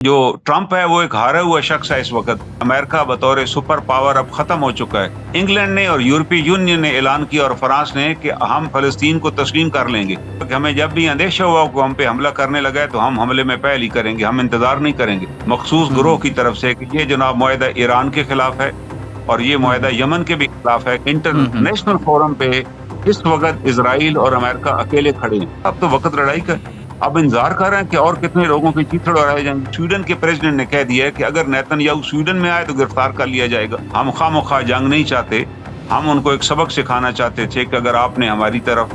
जो ट्रंप है वो एक हारा हुआ शख्स है इस वक्त। अमेरिका बतौर सुपर पावर अब खत्म हो चुका है। इंग्लैंड ने और यूरोपीय यूनियन ने ऐलान किया और फ्रांस ने कि हम फलस्तीन को तस्लीम कर लेंगे। कि हमें जब भी अंदेशा हुआ कि हम पे हमला करने लगा है तो हम हमले में पहल ही करेंगे, हम इंतजार नहीं करेंगे। मखसूस गिरोह की तरफ से कि ये जनाब मुआहदा ईरान के खिलाफ है और ये मुआहदा यमन के भी खिलाफ है। इंटरनेशनल फोरम पे इस वक्त इसराइल और अमेरिका अकेले खड़े हैं। अब तो वक्त लड़ाई का है। अब इंतजार कर रहे हैं कि और कितने लोगों की चीथड़ उड़ाए जाएंगे। स्वीडन के प्रेसिडेंट ने कह दिया है कि अगर नेतन्याहू स्वीडन में आए तो गिरफ्तार कर लिया जाएगा। हम खामोखा जंग नहीं चाहते, हम उनको एक सबक सिखाना चाहते थे कि अगर आपने हमारी तरफ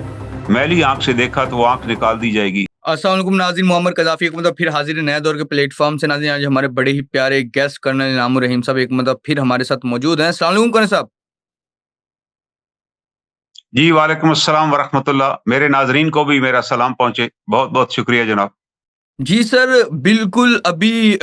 मैली आंख से देखा तो वो आंख निकाल दी जाएगी। अस्सलाम वालेकुम नाज़रीन, मोहम्मद कज़ाफ़ी एक मतलब फिर हाज़िर है नए दौर के प्लेटफ़ॉर्म से। नाज़रीन, आज हमारे बड़े ही प्यारे गेस्ट कर्नल इनामुर रहीम साहब एक मतलब फिर हमारे साथ मौजूद हैं। अस्सलाम वालेकुम कर्नल साहब। जी वालेकुम अस्सलाम वरहमतुल्लाह। मेरे नाजरीन को भी मेरा सलाम पहुंचे। बहुत बहुत शुक्रिया जनाब। जी सर, बिल्कुल अभी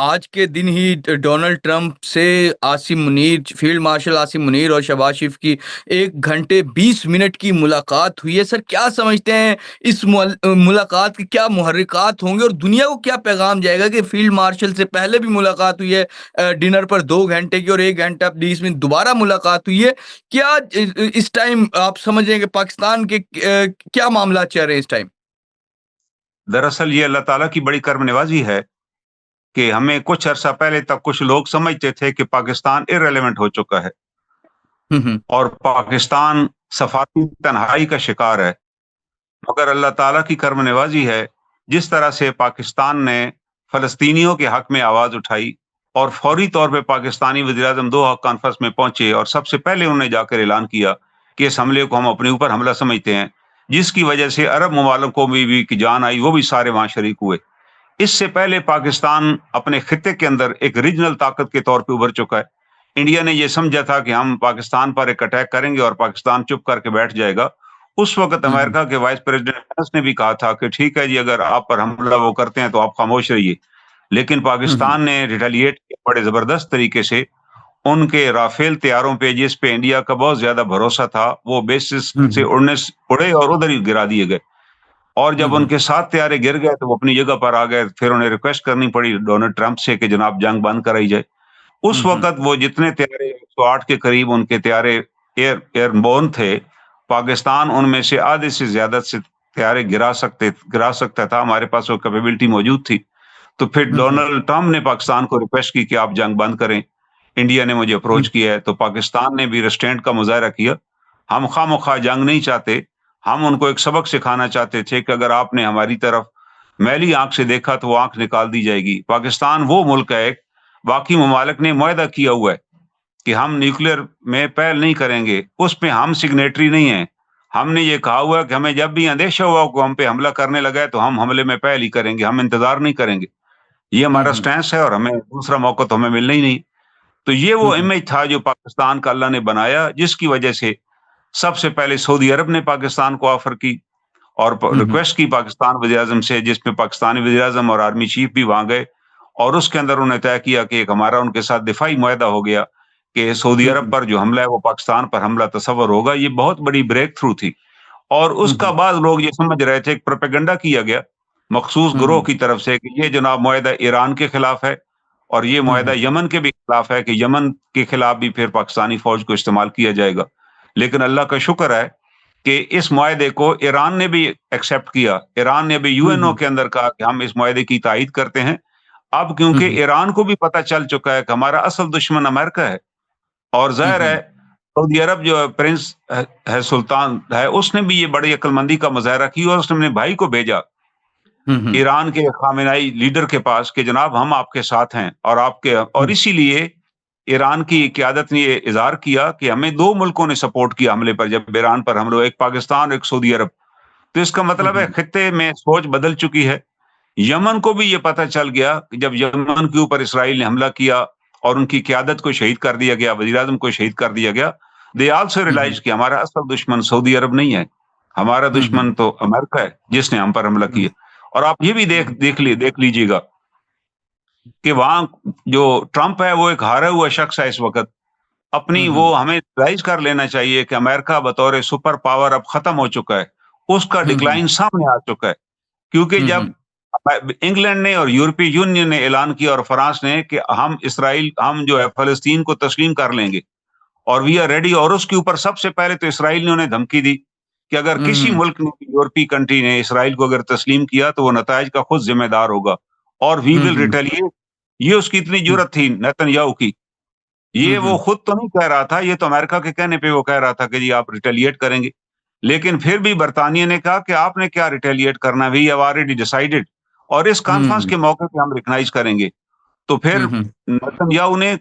आज के दिन ही डोनाल्ड ट्रंप से आसिम मुनीर, फील्ड मार्शल आसिम मुनीर और शहबाज शरीफ की 1 घंटे 20 मिनट की मुलाकात हुई है। सर, क्या समझते हैं इस मुलाकात के क्या मुहर्रिकात होंगे और दुनिया को क्या पैगाम जाएगा कि फील्ड मार्शल से पहले भी मुलाकात हुई है डिनर पर 2 घंटे की और 1 घंटा 20 मिनट दोबारा मुलाकात हुई है। क्या इस टाइम आप समझ रहे हैं कि पाकिस्तान के क्या मामला चल रहे हैं इस टाइम? दरअसल ये अल्लाह ताला की बड़ी कर्म नवाजी है कि हमें कुछ अरसा पहले तक कुछ लोग समझते थे कि पाकिस्तान इर्रेलेवेंट हो चुका है हुँ, हुँ। और पाकिस्तान सफारती तन्हाई का शिकार है। मगर अल्लाह ताला की कर्म नवाजी है, जिस तरह से पाकिस्तान ने फ़लस्तीनियों के हक में आवाज़ उठाई और फौरी तौर पे पाकिस्तानी वज़ीर-ए-आज़म दोहा कॉन्फ्रेंस में पहुँचे और सबसे पहले उन्होंने जाकर ऐलान किया कि इस हमले को हम अपने ऊपर हमला समझते हैं, जिसकी वजह से अरब ममालिक को भी की जान आई, वो भी सारे वहाँ शरीक हुए। इससे पहले पाकिस्तान अपने खित्ते के अंदर एक रीजनल ताकत के तौर पे उभर चुका है। इंडिया ने ये समझा था कि हम पाकिस्तान पर एक अटैक करेंगे और पाकिस्तान चुप करके बैठ जाएगा। उस वक़्त हुँ, हुँ। अमेरिका के वाइस प्रेज़िडेंट पेंस ने भी कहा था कि ठीक है जी, अगर आप पर हमला वो करते हैं तो आप खामोश रहिए। लेकिन हुँ, हुँ। पाकिस्तान ने रिटेलिएट किया बड़े ज़बरदस्त तरीके से। उनके राफेल तैयारों पे जिस पे इंडिया का बहुत ज़्यादा भरोसा था, वो बेसिस हुँ, से हुँ। उड़े और उधर ही गिरा दिए गए। और हुँ, जब हुँ। उनके 7 तैयारे गिर गए तो वो अपनी जगह पर आ गए। फिर उन्हें रिक्वेस्ट करनी पड़ी डोनाल्ड ट्रंप से कि जनाब जंग बंद कराई जाए। उस हुँ, हुँ। वक़्त वो जितने तैयारे 108 के करीब उनके तैयारे एयरबोर्न थे, पाकिस्तान उनमें से आधे से ज़्यादा से तैयारे गिरा सकता था। हमारे पास वो कैपेबिलिटी मौजूद थी। तो फिर हुँ, हुँ। डोनाल्ड ट्रंप ने पाकिस्तान को रिक्वेस्ट की कि आप जंग बंद करें। इंडिया ने मुझे हुँ, अप्रोच किया है, तो पाकिस्तान ने भी रिस्ट्रेंट का मुज़ाहरा किया। हम खामख़ा जंग नहीं चाहते, हम उनको एक सबक सिखाना चाहते थे कि अगर आपने हमारी तरफ मैली आँख से देखा तो वो आँख निकाल दी जाएगी। पाकिस्तान वो मुल्क है, बाकी ममालिक ने मुआहदा किया हुआ है कि हम न्यूक्लियर में पहल नहीं करेंगे, उसमें हम सिग्नेटरी नहीं हैं। हमने ये कहा हुआ है कि हमें जब भी अंदेशा हुआ कि हम पे हमला करने लगा है, तो हम हमले में पहल ही करेंगे, हम इंतज़ार नहीं करेंगे। ये हुँ, हमारा हुँ। स्टैंस है और हमें दूसरा मौका तो हमें मिलना ही नहीं। तो ये हुँ, वो हुँ। इमेज था जो पाकिस्तान का अल्लाह ने बनाया, जिसकी वजह से सबसे पहले सऊदी अरब ने पाकिस्तान को ऑफ़र की और प हुँ, हुँ। रिक्वेस्ट की पाकिस्तान वज़ीर-ए-आज़म से, जिसमें पाकिस्तानी वज़ीर-ए-आज़म और आर्मी चीफ भी वहाँ गए और उसके अंदर उन्होंने तय किया कि एक हमारा उनके साथ दिफ़ाई मुआहदा हो गया कि सऊदी हुँ, अरब हुँ। पर जो हमला है वो पाकिस्तान पर हमला तसव्वुर होगा। ये बहुत बड़ी ब्रेक थ्रू थी और हुँ, उसका हुँ। बाद लोग ये समझ रहे थे, एक प्रोपेगेंडा किया गया मखसूस हुँ, गिरोह हुँ। की तरफ से कि ये जनाब मुआहदा ईरान के खिलाफ है और ये हुँ, मुआहदा हुँ। यमन के भी खिलाफ है कि यमन के खिलाफ भी फिर पाकिस्तानी फ़ौज को इस्तेमाल किया जाएगा। लेकिन अल्लाह का शुक्र है कि इस मुआहदे को ईरान ने भी एक्सेप्ट किया। ईरान ने भी हुँ, यूएनओ हुँ। के अंदर कहा कि हम इस मुआहदे की ताईद करते हैं। अब हुँ, क्योंकि हुँ। ईरान को भी पता चल चुका है कि हमारा असल दुश्मन अमेरिका है और हुँ, ज़ाहिर है हुँ। सऊदी अरब जो प्रिंस है सुल्तान है, उसने भी ये बड़ी अक्लमंदी का मुज़ाहरा की और उसने अपने भाई को भेजा हुँ, हुँ। ईरान के खामेनेई लीडर के पास कि जनाब हम आपके साथ हैं और आपके और हुँ। इसीलिए ईरान की क़यादत ने ये इज़हार किया कि हमें 2 मुल्कों ने सपोर्ट किया हमले पर जब ईरान पर हमला हुआ, एक पाकिस्तान और एक सऊदी अरब। तो इसका हुँ, मतलब है हुँ। खित्ते में सोच बदल चुकी है। यमन को भी ये पता चल गया कि जब यमन के ऊपर इसराइल ने हमला किया और उनकी क़यादत को शहीद कर दिया गया, वज़ीर-ए-आज़म को शहीद कर दिया गया। They also hmm, hmm. Realise कि हमारा असल दुश्मन सऊदी अरब नहीं है, हमारा हुँ, हुँ। दुश्मन तो अमेरिका है, जिसने हम पर हमला हुँ, किया। और आप ये भी हुँ। देख लीजिएगा कि वहाँ जो ट्रंप है वो एक हारा हुआ शख्स है इस वक़्त। हुँ, अपनी हुँ। वो हमें रियलाइज़ कर लेना चाहिए कि अमेरिका बतौर सुपर पावर अब खत्म हो चुका है। उसका हुँ, हुँ। डिक्लाइन सामने आ चुका है। क्योंकि हुँ, जब हुँ। इंग्लैंड ने और यूरोपीय यूनियन ने ऐलान किया और फ्रांस ने कि हम जो है फलस्तीन को तस्लीम कर लेंगे और वी आर रेडी। और उसके ऊपर सबसे पहले तो इसराइल ने उन्हें धमकी दी कि अगर किसी हम्म मुल्क ने, यूरोपीय कंट्री ने इसराइल को अगर तस्लीम किया तो वो नताइज का खुद जिम्मेदार होगा और वी विल हम्म रिटेलिएट। ये उसकी इतनी जरूरत थी नेतन्याहू की। ये वो हम्म खुद तो नहीं कह रहा था, ये तो अमेरिका के कहने पे वो कह रहा था कि जी आप रिटेलिएट करेंगे। लेकिन फिर भी बरतानिया ने कहा कि आपने क्या रिटेलिएट करना है, वी हैव ऑलरेडी डिसाइडेड और इस कॉन्फ्रेंस हम्म के मौके पे हम रिकग्नाइज करेंगे। तो फिर हम्म नेतन्याहू ने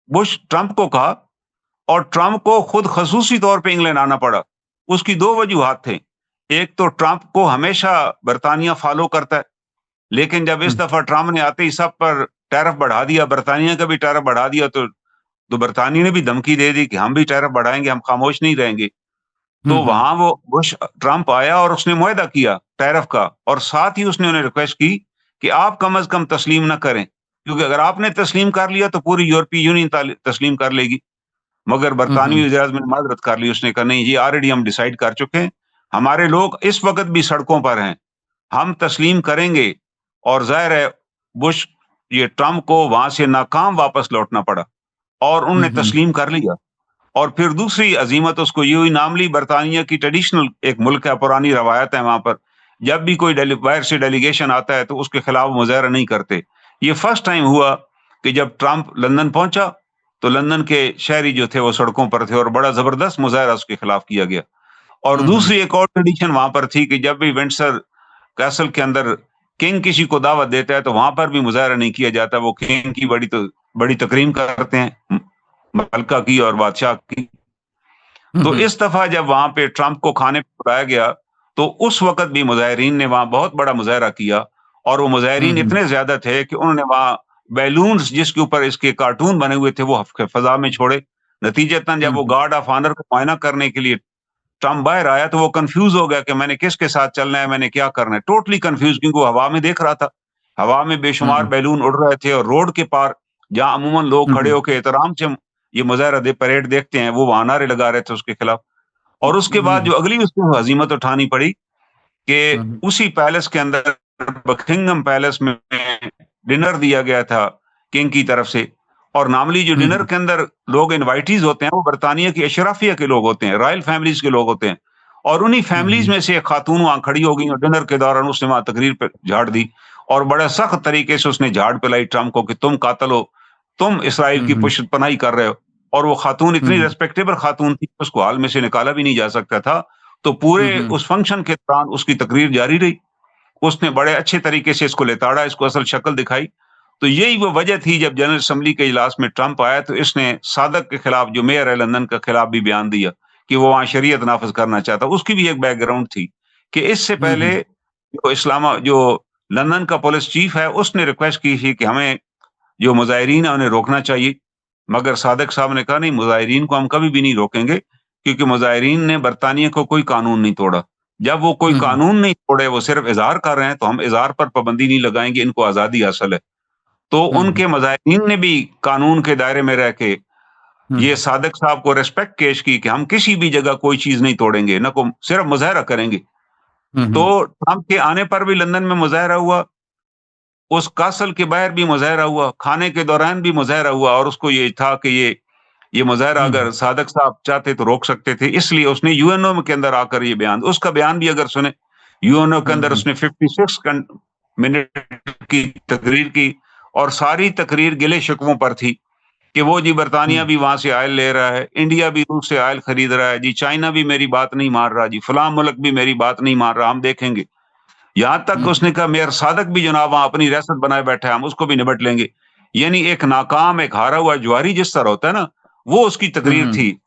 बुश ट्रंप को कहा और ट्रंप को खुद खसूसी तौर पे इंग्लैंड आना पड़ा। उसकी दो वजूहात थे। एक तो ट्रंप को हमेशा बरतानिया फॉलो करता है, लेकिन जब इस दफा ट्रंप ने आते ही सब पर टैरिफ बढ़ा दिया, बरतानिया का भी टैरिफ बढ़ा दिया, तो बरतानिया ने भी धमकी दे दी कि हम भी टैरिफ बढ़ाएंगे, हम खामोश नहीं रहेंगे। तो हम्म वहां वो बुश ट्रंप आया और उसने मुआहदा किया टैरिफ का और साथ ही उसने उन्हें रिक्वेस्ट की कि आप कम अज कम तस्लीम ना करें, क्योंकि अगर आपने तस्लीम कर लिया तो पूरी यूरोपीय यूनियन तस्लीम कर लेगी। मगर बरतानवी वज़ीर-ए-आज़म ने माजरत कर ली, उसने कहा नहीं, ये ऑलरेडी हम डिसाइड कर चुके हैं, हमारे लोग इस वक्त भी सड़कों पर हैं, हम तस्लीम करेंगे। और जाहिर है बुश, ये ट्रंप को वहां से नाकाम वापस लौटना पड़ा और उन्होंने हम्म तस्लीम कर लिया। और फिर दूसरी अजीमत उसको ये हुई, नामली बरतानिया की ट्रेडिशनल एक मुल्क है, पुरानी रवायत है वहां पर, जब भी कोई बाहर से डेलीगेशन आता है तो उसके खिलाफ मुजाहरा नहीं करते। ये फर्स्ट टाइम हुआ कि जब ट्रंप लंदन पहुंचा तो लंदन के शहरी जो थे वो सड़कों पर थे और बड़ा जबरदस्त मुजाहरा उसके खिलाफ किया गया। और हम्म दूसरी एक और ट्रेडिशन वहां पर थी कि जब भी विंडसर कैसल के अंदर किंग किसी को दावत देता है तो वहां पर भी मुजाहरा नहीं किया जाता, वो किंग की बड़ी तकरीम करते हैं, मलका की और बादशाह की। तो हम्म इस दफा जब वहां पे ट्रंप को खाने पे बुलाया गया तो उस वक्त भी मुजाहिरीन ने वहां बहुत बड़ा मुजाहरा किया और वो मुजाहिरीन हम्म इतने ज्यादा थे कि उन्होंने वहां बैलून्स जिसके ऊपर इसके कार्टून बने हुए थे वो फजा में छोड़े। नतीजतन जब वो हम्म गार्ड ऑफ ऑनर का मुआयना करने के लिए ट्रंप बाहर आया तो वो कंफ्यूज हो गया कि मैंने किसके साथ चलना है, मैंने क्या करना है, टोटली कंफ्यूज, क्योंकि वो हवा में देख रहा था। हवा में बेशुमार बैलून उड़ रहे थे और रोड के पार जहां अमूमन लोग खड़े होकर एहतराम से ये मुजाहरा परेड देखते हैं, वो वहां नारे लगा रहे थे उसके खिलाफ। और उसके बाद जो अगली उसको हजीमत उठानी पड़ी कि उसी पैलेस के अंदर, बकिंगम पैलेस में, डिनर दिया गया था किंग की तरफ से। और नॉर्मली जो डिनर के अंदर लोग इनवाइटीज होते हैं वो बरतानिया की अशराफिया के लोग होते हैं, रॉयल फैमिलीज के लोग होते हैं। और उन्हीं फैमिलीज में से एक खातून वहां खड़ी हो गई और डिनर के दौरान उसने वहां तकरीर पे झाड़ दी और बड़े सख्त तरीके से उसने झाड़ पिलाई ट्रंप को कि तुम कातल हो, तुम इसराइल की पुष्टपनाही कर रहे हो। और वो खातून इतनी रेस्पेक्टेबल खातून थी, उसको हाल में से निकाला भी नहीं जा सकता था। तो पूरे उस फंक्शन के दौरान उसकी तकरीर जारी रही। उसने बड़े अच्छे तरीके से इसको लेताड़ा, इसको असल शक्ल दिखाई। तो यही वो वजह थी जब जनरल असेंबली के इजलास में ट्रंप आया तो इसने सादक के खिलाफ, जो मेयर है लंदन, के खिलाफ भी बयान दिया कि वो वहां शरीयत नाफिज करना चाहता। उसकी भी एक बैकग्राउंड थी कि इससे पहले जो लंदन का पुलिस चीफ है उसने रिक्वेस्ट की थी कि हमें जो मुजाहिरीन है उन्हें रोकना चाहिए। मगर सादक साहब ने कहा नहीं, मुजाहिरीन को हम कभी भी नहीं रोकेंगे, क्योंकि मुजाहिरीन ने बरतानिया को कोई कानून नहीं तोड़ा। जब वो कोई कानून नहीं तोड़े, वो सिर्फ इजहार कर रहे हैं, तो हम इजहार पर पाबंदी नहीं लगाएंगे, इनको आजादी हासिल है। तो उनके मुजाहिरीन ने भी कानून के दायरे में रह के ये सादक साहब को रिस्पेक्ट पेश की कि हम किसी भी जगह कोई चीज नहीं तोड़ेंगे, न को सिर्फ मुजाहरा करेंगे। तो ट्रंप के आने पर भी लंदन में मुजाहरा हुआ, उस कासल के बाहर भी मुजाहरा हुआ, खाने के दौरान भी मुजाहरा हुआ। और उसको ये था कि ये मुजाहरा अगर सादक साहब चाहते तो रोक सकते थे, इसलिए उसने यूएनओ के अंदर आकर ये बयान, उसका बयान भी अगर सुने, यूएनओ के अंदर उसने 56 मिनट की तकरीर की और सारी तकरीर गिले शिकवों पर थी कि वो जी बरतानिया भी वहां से ऑयल ले रहा है, इंडिया भी रूस से ऑयल खरीद रहा है, जी चाइना भी मेरी बात नहीं मान रहा, जी फलां मुल्क भी मेरी बात नहीं मान रहा, हम देखेंगे। यहां तक उसने कहा मेयर सादक भी जनाब वहां अपनी रियासत बनाए बैठा है, हम उसको भी निपट लेंगे। यानी एक नाकाम, एक हारा हुआ ज्वारी जिस तरह होता है ना, वो उसकी तकरीर थी।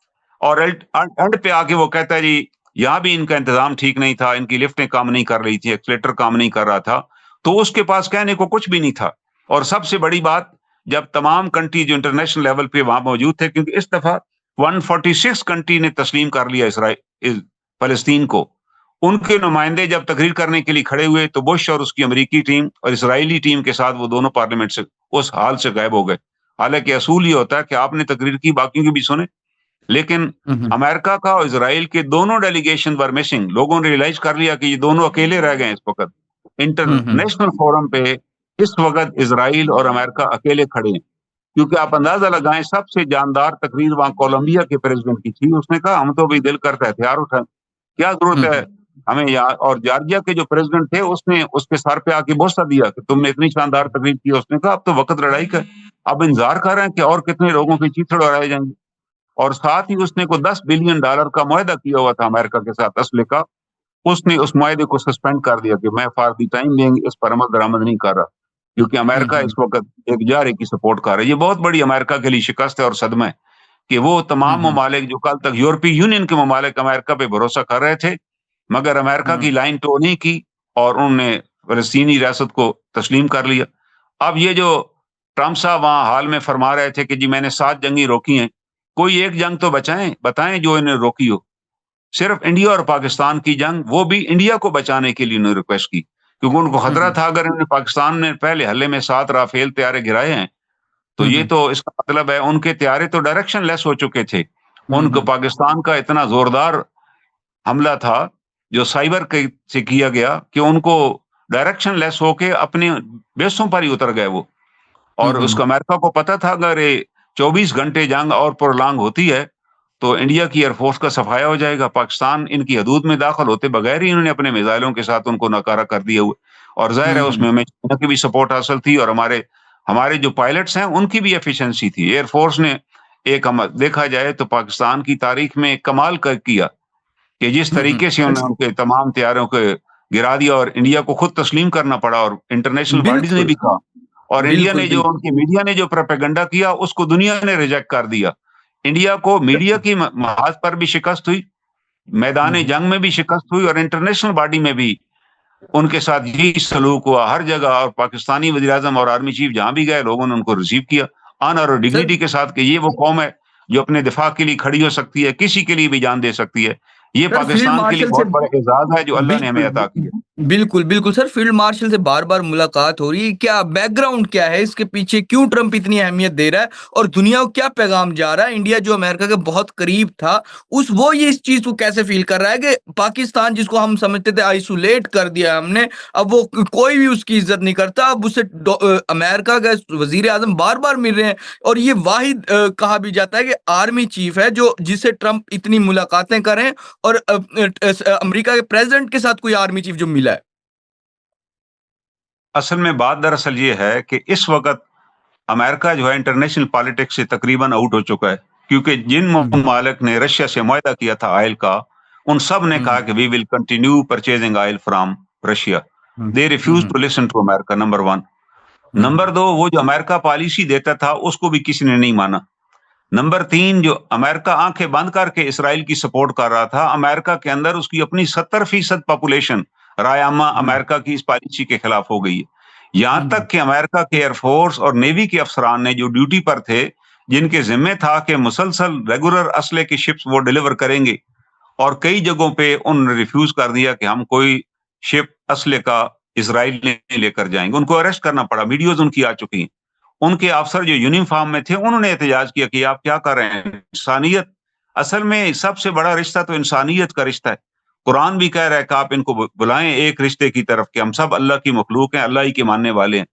और एंड पे आके वो कहता है जी यहाँ भी इनका इंतजाम ठीक नहीं था, इनकी लिफ्टें काम नहीं कर रही थी, एक्सलेटर काम नहीं कर रहा था। तो उसके पास कहने को कुछ भी नहीं था। और सबसे बड़ी बात, जब तमाम कंट्री जो इंटरनेशनल लेवल पे वहां मौजूद थे, क्योंकि इस दफा 146 कंट्री ने तस्लीम कर लिया इसराइल फलस्तीन को, उनके नुमाइंदे जब तकरीर करने के लिए खड़े हुए तो बुश और उसकी अमेरिकी टीम और इसराइली टीम के साथ वो दोनों पार्लियामेंट से उस हाल से गायब हो गए। हालांकि असूल ये होता है कि आपने तकरीर की, बाकियों की भी सुने। लेकिन अमेरिका का और इसराइल के दोनों डेलीगेशन वर मिसिंग। लोगों ने रियलाइज कर लिया कि ये दोनों अकेले रह गए इस वक्त। इंटरनेशनल फोरम पे इस वक्त इसराइल और अमेरिका अकेले खड़े हैं, क्योंकि आप अंदाजा लगाएं सबसे जानदार तकरीर वहां कोलंबिया के प्रेसिडेंट की थी। उसने कहा हम तो भी दिल करता है हथियार उठाएं, क्या जरूरत है हमें यहाँ। और जॉर्जिया के जो प्रेसिडेंट थे उसने उसके सर पे आके बोसा दिया कि तुमने इतनी शानदार तकरीर की। उसने कहा अब तो वक्त लड़ाई का है, अब इंतजार कर रहे हैं कि और कितने लोगों की चीथड़ उड़ाए जाएंगे। और साथ ही उसने को $10 बिलियन का मुआहदा किया हुआ था अमेरिका के साथ असले का, उसने उस मुआहदे को सस्पेंड कर दिया कि मैं फॉर द टाइम बिंग इस पर अमल दरामद नहीं कर रहा, क्योंकि अमेरिका इस वक्त एक जारे की सपोर्ट कर रहा है। ये बहुत बड़ी अमेरिका के लिए शिकस्त है और सदमा है कि वो तमाम ममालिक जो कल तक यूरोपीय यूनियन के ममालिक अमेरिका पे भरोसा कर रहे थे, मगर अमेरिका की लाइन टो नहीं की और उन्होंने फलस्तीनी रियासत को तस्लीम कर लिया। अब ये जो ट्रंप साहब वहां हाल में फरमा रहे थे कि जी मैंने 7 जंगी रोकी हैं, कोई एक जंग तो बताएं जो इन्हें रोकी हो। सिर्फ इंडिया और पाकिस्तान की जंग, वो भी इंडिया को बचाने के लिए उन्होंने रिक्वेस्ट की, क्योंकि उनको खतरा था अगर इन्होंने पाकिस्तान ने पहले हल्ले में 7 राफेल तैयारे गिराए हैं तो ये तो इसका मतलब है उनके तैयारे तो डायरेक्शन लेस हो चुके थे। उनको पाकिस्तान का इतना जोरदार हमला था जो साइबर से किया गया कि उनको डायरेक्शन लेस होके अपने बेसों पर ही उतर गए वो। और उसको अमेरिका को पता था अगर ये 24 घंटे जंग और प्रोलॉन्ग होती है तो इंडिया की एयरफोर्स का सफाया हो जाएगा। पाकिस्तान इनकी हदूद में दाखिल होते बगैर ही इन्होंने अपने मिसाइलों के साथ उनको नकारा कर दिया हुआ। और जाहिर है उसमें हमें चाइना की भी सपोर्ट हासिल थी और हमारे हमारे जो पायलट्स हैं उनकी भी एफिशिएंसी थी। एयरफोर्स ने एक हम देखा जाए तो पाकिस्तान की तारीख में कमाल किया कि जिस तरीके से उन्होंने उनके तमाम तैयारों को गिरा दिया और इंडिया को खुद तस्लीम करना पड़ा और इंटरनेशनल बॉडीज ने भी कहा। और इंडिया ने जो उनकी मीडिया ने जो प्रोपेगेंडा किया उसको दुनिया ने रिजेक्ट कर दिया। इंडिया को मीडिया की महाज पर भी शिकस्त हुई, मैदान जंग में भी शिकस्त हुई और इंटरनेशनल बॉडी में भी उनके साथ यही सलूक हुआ हर जगह। और पाकिस्तानी वज़ीर आज़म और आर्मी चीफ जहां भी गए लोगों ने उनको रिसीव किया ऑनर और डिग्निटी के साथ कि ये वो कौम है जो अपने दिफा के लिए खड़ी हो सकती है, किसी के लिए भी जान दे सकती है। ये पाकिस्तान के लिए बहुत बड़ा एजाज है जो अल्लाह ने हमें अता किया। बिल्कुल बिल्कुल सर, फील्ड मार्शल से बार बार मुलाकात हो रही है, क्या बैकग्राउंड क्या है इसके पीछे, क्यों ट्रंप इतनी अहमियत दे रहा है और दुनिया को क्या पैगाम जा रहा है? इंडिया जो अमेरिका के बहुत करीब था वो ये इस चीज को कैसे फील कर रहा है कि पाकिस्तान जिसको हम समझते थे आइसोलेट कर दिया हमने, अब वो कोई भी उसकी इज्जत नहीं करता। अब उससे अमेरिका के वजीर आजम बार बार मिल रहे हैं और ये वाहिद कहा भी जाता है कि आर्मी चीफ है जो जिससे ट्रंप इतनी मुलाकातें करें और अमेरिका के प्रेसिडेंट के साथ कोई आर्मी चीफ जो मिला है। असल में बात दरअसल ये है कि इस वक्त अमेरिका जो है इंटरनेशनल पॉलिटिक्स से तकरीबन आउट हो चुका है, क्योंकि जिन ममालिक ने रशिया से मुआहदा किया था ऑयल का, उन सब ने कहा कि we will continue purchasing oil from Russia. They refuse to listen to America, number 1। Number 2, वो जो अमेरिका पॉलिसी देता था उसको भी किसी ने नहीं माना। नंबर 3, जो अमेरिका आंखें बंद करके इसराइल की सपोर्ट कर रहा था, अमेरिका के अंदर उसकी अपनी 70% पॉपुलेशन राय आमा अमेरिका की इस पॉलिसी के खिलाफ हो गई है। यहां तक कि अमेरिका के एयरफोर्स और नेवी के अफसरान ने जो ड्यूटी पर थे, जिनके जिम्मे था कि मुसलसल रेगुलर असले की शिप्स वो डिलीवर करेंगे, और कई जगहों पे उन्होंने रिफ्यूज कर दिया कि हम कोई शिप असले का इसराइल ने लेकर जाएंगे। उनको अरेस्ट करना पड़ा, वीडियोज उनकी आ चुकी हैं। उनके अफसर जो यूनिफॉर्म में थे उन्होंने एहतजाज किया कि आप क्या कर रहे हैं, इंसानियत, असल में सबसे बड़ा रिश्ता तो इंसानियत का रिश्ता है। कुरान भी कह रहा है कि आप इनको बुलाएं एक रिश्ते की तरफ कि हम सब अल्लाह की मखलूक हैं, अल्लाह ही के मानने वाले हैं।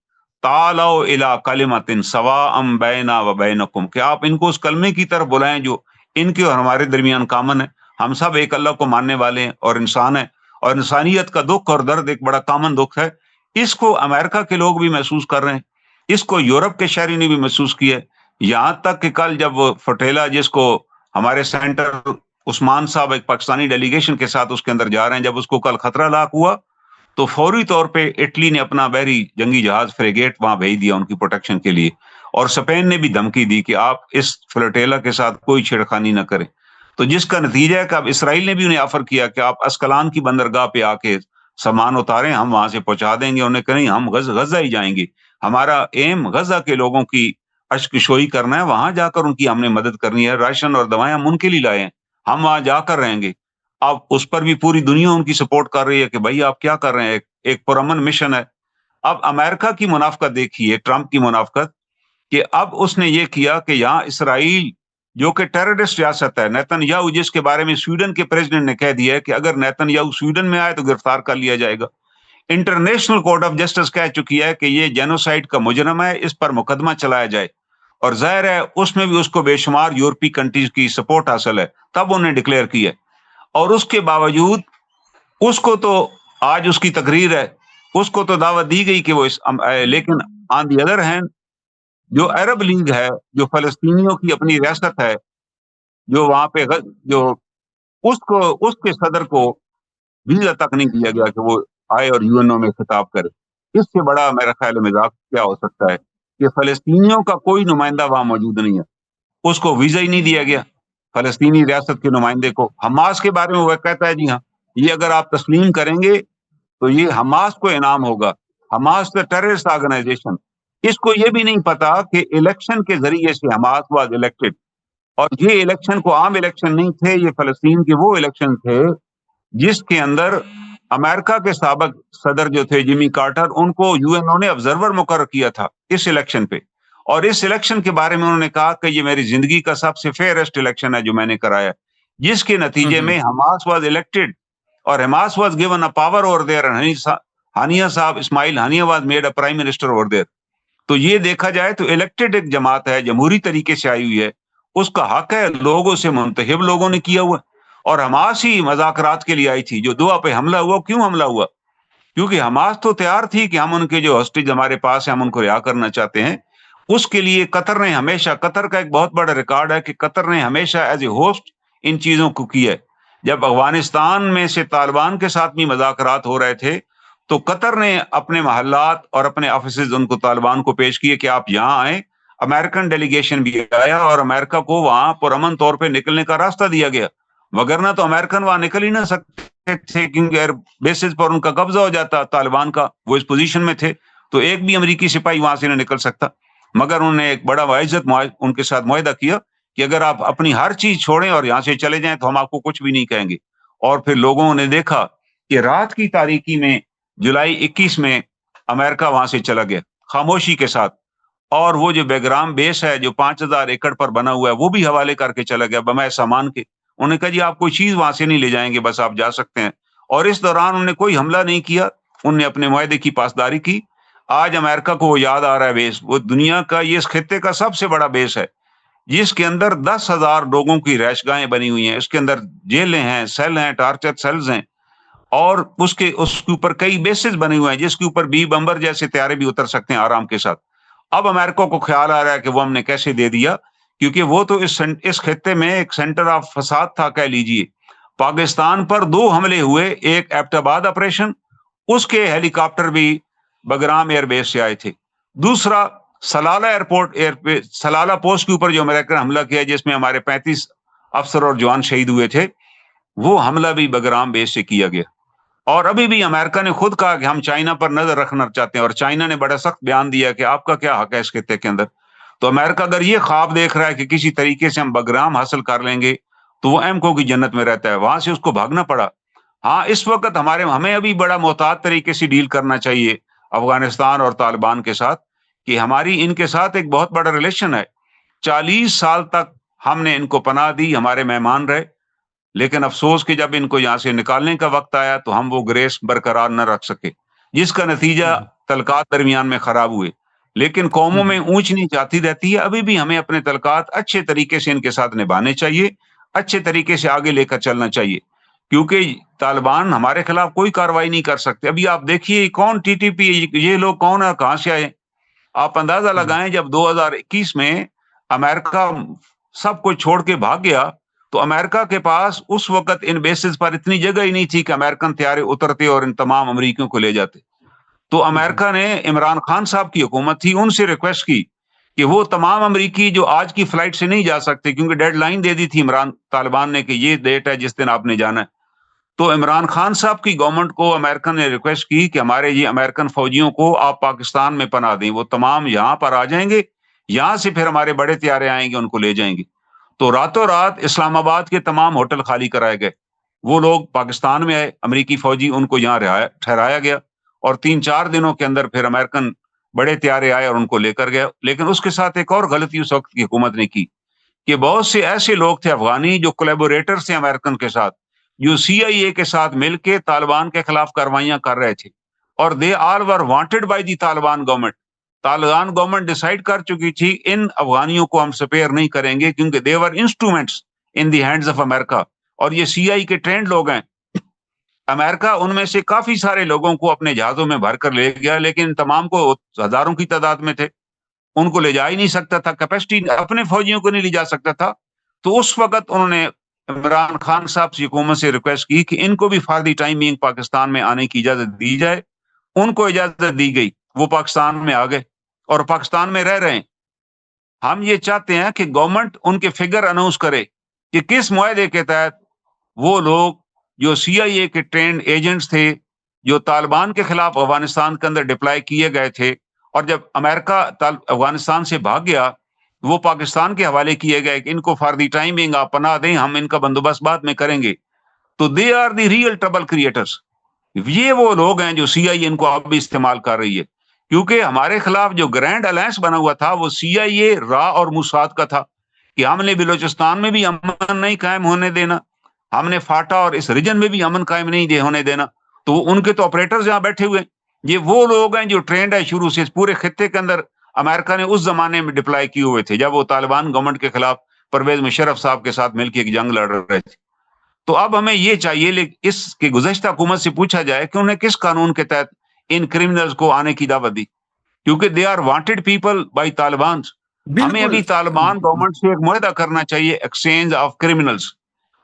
तालाओ इला कलिमतिन सवाअम बैना व बैनकुम, कि आप इनको उस कलमे की तरफ बुलाएं जो इनके और हमारे दरमियान कॉमन है। हम सब एक अल्लाह को मानने वाले हैं और इंसान है, और इंसानियत का दुख और दर्द एक बड़ा कॉमन दुख है। इसको अमेरिका के लोग भी महसूस कर रहे हैं, इसको यूरोप के शहरी ने भी महसूस किया। यहाँ तक कि कल जब फटेला, जिसको हमारे सेंटर उस्मान साहब एक पाकिस्तानी डेलीगेशन के साथ उसके अंदर जा रहे हैं, जब उसको कल खतरा लाक हुआ तो फौरी तौर पे इटली ने अपना बहरी जंगी जहाज फ्रिगेट वहां भेज दिया उनकी प्रोटेक्शन के लिए। और स्पेन ने भी धमकी दी कि आप इस फ्लोटेला के साथ कोई छेड़खानी न करें। तो जिसका नतीजा है कि अब इसराइल ने भी उन्हें ऑफर किया कि आप अस्कलान की बंदरगाह पे आके सामान उतारें, हम वहां से पहुंचा देंगे। उन्हें कहीं हम गजा ही जाएंगे, हमारा एम गजा के लोगों की अश्कशोई करना है, वहां जाकर उनकी हमने मदद करनी है, राशन और दवाएं हम उनके लिए लाए हैं, हम वहां जाकर रहेंगे। अब उस पर भी पूरी दुनिया उनकी सपोर्ट कर रही है कि भाई आप क्या कर रहे हैं, एक पुरअमन मिशन है। अब अमेरिका की मुनाफकत देखिए, ट्रंप की मुनाफकत, कि अब उसने ये किया कि यहाँ इसराइल जो कि टेररिस्ट रियासत है, नेतन्याहू जिसके बारे में स्वीडन के प्रेसिडेंट ने कह दिया है कि अगर नेतन्याहू स्वीडन में आए तो गिरफ्तार कर लिया जाएगा, इंटरनेशनल कोर्ट ऑफ जस्टिस कह चुकी है कि ये जेनोसाइड का मुजरम है, इस पर मुकदमा चलाया जाए। और जाहिर है उसमें भी उसको बेशुमार यूरोपीय कंट्रीज की सपोर्ट हासिल है, तब उन्हें डिक्लेयर किया। और उसके बावजूद उसको तो आज उसकी तकरीर है, उसको तो दावत दी गई कि वो लेकिन ऑन दी अदर हैंड जो अरब लीग है, जो फलस्तीनियों की अपनी रियासत है, जो वहां पे जो उसको उसके सदर को वीजा तक नहीं दिया गया कि वो आए और यूएनओ में खिताब करे। इससे बड़ा मेरा ख्याल है मजाक क्या हो सकता है कि फलस्तीनियों का कोई नुमाइंदा वहां मौजूद नहीं है, उसको वीजा ही नहीं दिया गया फलस्तीनी रियासत के नुमाइंदे को। हमास के बारे में वह कहता है जी हाँ, ये अगर आप तस्लीम करेंगे तो ये हमास को इनाम होगा। Hamas the terrorist organisation. इसको ये भी नहीं पता कि इलेक्शन के जरिए से हमास वाज इलेक्टेड, और ये इलेक्शन को आम इलेक्शन नहीं थे, ये फलस्तीन के वो इलेक्शन थे जिसके अंदर अमेरिका के साबिक सदर जो थे जिमी कार्टर, उनको यूएनओ ने ऑब्जर्वर मुकर्रर किया था इस इलेक्शन पे। और इस इलेक्शन के बारे में उन्होंने कहा कि ये मेरी जिंदगी का सबसे फेयरेस्ट इलेक्शन है जो मैंने कराया, जिसके नतीजे में हमास वाज इलेक्टेड और Hamas was given a power over there. Haniyeh साहब, Ismail Haniyeh was made a prime minister over there. तो ये देखा जाए तो इलेक्टेड एक जमात है, जमहूरी तरीके से आई हुई है, उसका हक है, लोगों से मुंतखब लोगों ने किया हुआ। और हमास ही मज़ाकरात के लिए आई थी। जो दोहा पे हमला हुआ, क्यों हमला हुआ? क्योंकि हमास तो तैयार थी कि हम उनके जो हॉस्टेज हमारे पास है हम उनको रिहा करना चाहते हैं। उसके लिए कतर ने हमेशा, कतर का एक बहुत बड़ा रिकॉर्ड है कि कतर ने हमेशा एज ए होस्ट इन चीजों को किया है। जब अफगानिस्तान में से तालिबान के साथ भी मज़ाकरात हो रहे थे तो कतर ने अपने महल्लात और अपने ऑफिसेज उनको तालिबान को पेश किए कि आप यहाँ आए। अमेरिकन डेलीगेशन भी आया और अमेरिका को वहां पुरअमन तौर पे निकलने का रास्ता दिया गया, वगरना तो अमेरिकन वहां निकल ही ना सकते थे क्योंकि एयर बेसिस पर उनका कब्जा हो जाता तालिबान का। वो इस पोजीशन में थे तो एक भी अमेरिकी सिपाही वहां से नहीं निकल सकता। मगर उन्होंने एक बड़ा वाइज्जत उनके साथ मुआहदा किया कि अगर आप अपनी हर चीज छोड़ें और यहाँ से चले जाएं तो हम आपको कुछ भी नहीं कहेंगे। और फिर लोगों ने देखा कि रात की तारीकी में जुलाई 21 में अमेरिका वहां से चला गया खामोशी के साथ। और वो जो बेग्राम बेस है जो 5000 एकड़ पर बना हुआ है वो भी हवाले करके चला गया बमै सामान के। उन्होंने कहा जी आप कोई चीज वहां से नहीं ले जाएंगे, बस आप जा सकते हैं। और इस दौरान उन्होंने कोई हमला नहीं किया, उनने अपने मुआहदे की पासदारी की। आज अमेरिका को वो याद आ रहा है बेस, वो दुनिया का, ये इस खित्ते का सबसे बड़ा बेस है जिसके अंदर 10,000 लोगों की रैशगाहें बनी हुई हैं। इसके अंदर जेलें हैं, सेल हैं, टार्चर सेल्स हैं, और उसके ऊपर कई बेसिस बने हुए हैं जिसके ऊपर बी बम्बर जैसे तैयारे भी उतर सकते हैं आराम के साथ। अब अमेरिका को ख्याल आ रहा है कि वो हमने कैसे दे दिया, क्योंकि वो तो इस खित्ते में एक सेंटर ऑफ फसाद था कह लीजिए। पाकिस्तान पर 2 हमले हुए, एक एबटाबाद ऑपरेशन, उसके हेलीकॉप्टर भी बगराम एयरबेस से आए थे। दूसरा सलाला सलाला पोस्ट के ऊपर जो अमेरिका ने हमला किया जिसमें हमारे 35 अफसर और जवान शहीद हुए थे, वो हमला भी बगराम बेस से किया गया। और अभी भी अमेरिका ने खुद कहा कि हम चाइना पर नजर रखना चाहते हैं, और चाइना ने बड़ा सख्त बयान दिया कि आपका क्या हक है इस खित्ते के अंदर। तो अमेरिका अगर ये ख्वाब देख रहा है कि किसी तरीके से हम बगराम हासिल कर लेंगे तो वो एमको की जन्नत में रहता है, वहां से उसको भागना पड़ा। हाँ, इस वक्त हमें अभी बड़ा मोहतात तरीके से डील करना चाहिए अफगानिस्तान और तालिबान के साथ, कि हमारी इनके साथ एक बहुत बड़ा रिलेशन है। 40 साल तक हमने इनको पनाह दी, हमारे मेहमान रहे, लेकिन अफसोस कि जब इनको यहाँ से निकालने का वक्त आया तो हम वो ग्रेस बरकरार न रख सके, जिसका नतीजा तलकात दरमियान में खराब हुए। लेकिन कौमों में ऊंच नीच आती रहती है, अभी भी हमें अपने तलकात अच्छे तरीके से इनके साथ निभाने चाहिए, अच्छे तरीके से आगे लेकर चलना चाहिए, क्योंकि तालिबान हमारे खिलाफ कोई कार्रवाई नहीं कर सकते। अभी आप देखिए कौन टीटीपी, ये लोग कौन है, कहां से आए? आप अंदाजा लगाएं, जब 2021 में अमेरिका सब कुछ छोड़ के भाग गया तो अमेरिका के पास उस वक्त इन बेसिस पर इतनी जगह ही नहीं थी कि अमेरिकन तैयारे उतरते और इन तमाम अमरीकियों को ले जाते। तो अमेरिका ने, इमरान खान साहब की हुकूमत थी, उनसे रिक्वेस्ट की कि वो तमाम अमरीकी जो आज की फ्लाइट से नहीं जा सकते, क्योंकि डेडलाइन दे दी थी इमरान तालिबान ने कि ये डेट है जिस दिन आपने जाना है। तो इमरान खान साहब की गवर्नमेंट को अमेरिकन ने रिक्वेस्ट की कि हमारे ये अमेरिकन फौजियों को आप पाकिस्तान में पनाह दें, वो तमाम यहाँ पर आ जाएंगे, यहाँ से फिर हमारे बड़े तैयारे आएंगे, उनको ले जाएंगे। तो रातों रात इस्लामाबाद के तमाम होटल खाली कराए गए, वो लोग पाकिस्तान में आए, अमरीकी फौजी, उनको यहाँ ठहराया गया, और 3-4 दिनों के अंदर फिर अमेरिकन बड़े तैयारे आए और उनको लेकर गए। लेकिन उसके साथ एक और गलती उस वक्त की हुकूमत ने की कि बहुत से ऐसे लोग थे अफगानी जो कोलैबोरेटर्स थे अमेरिकन के साथ, जो CIA के साथ मिलकर तालिबान के खिलाफ कार्रवाइयां कर रहे थे। اور they all were wanted by the Taliban government. Taliban government decided کر چکی تھی ان افغانیوں کو ہم سپیئر نہیں کریں گے کیونکہ they were instruments in the hands of America. اور یہ سی آئی کے ٹرینڈ لوگ ہیں. امریکہ ان میں سے کافی سارے لوگوں کو اپنے جہازوں میں بھر کر لے گیا لیکن تمام کو ہزاروں کی تعداد میں تھے, ان کو لے جا ہی نہیں سکتا تھا, کیپیسٹی اپنے فوجیوں کو نہیں لے جا سکتا تھا. تو اس وقت انہوں نے عمران خان صاحب کی حکومت سے ریکویسٹ کی کہ ان کو بھی for the time being Pakistan میں آنے کی اجازت دی جائے. ان کو اجازت دی گئی, وہ پاکستان میں آ گئے اور پاکستان میں رہ رہے ہیں. ہم یہ چاہتے ہیں کہ گورنمنٹ ان کے فگر اناؤنس کرے کہ کس معاہدے کے تحت وہ لوگ جو سی آئی اے کے ٹرینڈ ایجنٹس تھے جو طالبان کے خلاف افغانستان کے اندر ڈپلائی کیے گئے تھے, اور جب امریکہ افغانستان سے بھاگ گیا وہ پاکستان کے حوالے کیے گئے کہ ان کو فار دی ٹائمنگ آپ پناہ دیں, ہم ان کا بندوبست بعد میں کریں گے. تو they are the real trouble creators. یہ وہ لوگ ہیں جو سی آئی اے ان کو اب بھی استعمال کر رہی ہے, کیونکہ ہمارے خلاف جو گرینڈ الائنس بنا ہوا تھا وہ سی آئی اے, را اور موساد کا تھا کہ ہم نے بلوچستان میں بھی امن نہیں قائم ہونے دینا, ہم نے فاٹا اور اس ریجن میں بھی امن قائم نہیں ہونے دینا. تو ان کے تو آپریٹرز یہاں بیٹھے ہوئے ہیں. یہ وہ لوگ ہیں جو ٹرینڈ ہے شروع سے پورے خطے کے اندر. امریکہ نے اس زمانے میں ڈپلائی کیے ہوئے تھے جب وہ طالبان گورنمنٹ کے خلاف پرویز مشرف صاحب کے ساتھ مل کے ایک جنگ لڑ رہے تھے. تو اب ہمیں یہ چاہیے اس کے گزشتہ حکومت سے پوچھا جائے کہ انہیں کس قانون کے تحت ان کرمنلز کو آنے کی دعوت دی, کیونکہ they are wanted people by Taliban. ہمیں ابھی طالبان گورنمنٹ سے ایک معاہدہ کرنا چاہیے ایکسچینج آف کرمنلز.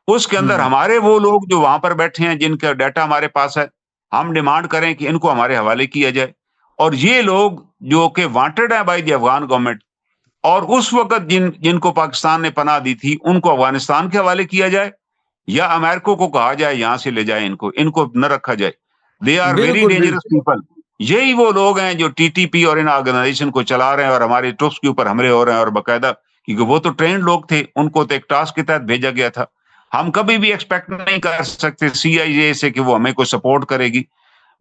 اس کے اندر ہمارے وہ لوگ جو وہاں پر بیٹھے ہیں جن کا ڈیٹا ہمارے پاس ہے, ہم ڈیمانڈ کریں کہ ان کو ہمارے حوالے کیا جائے. اور یہ لوگ جو کہ وانٹیڈ ہیں بائی دی افغان گورنمنٹ اور اس وقت جن کو پاکستان نے پناہ دی تھی ان کو افغانستان کے حوالے کیا جائے یا امریکہ کو کہا جائے یہاں سے لے جائے, ان کو نہ رکھا جائے. They are very dangerous people. یہی وہ لوگ ہیں جو ٹی ٹی پی اور ان آرگنائزیشن کو چلا رہے ہیں اور ہمارے ٹروپس کے اوپر حملے ہو رہے ہیں, اور باقاعدہ کیونکہ وہ تو ٹرینڈ لوگ تھے, ان کو تو ایک ٹاسک کے تحت بھیجا گیا تھا. ہم کبھی بھی ایکسپیکٹ نہیں کر سکتے سی آئی اے سے کہ وہ ہمیں کوئی سپورٹ کرے گی.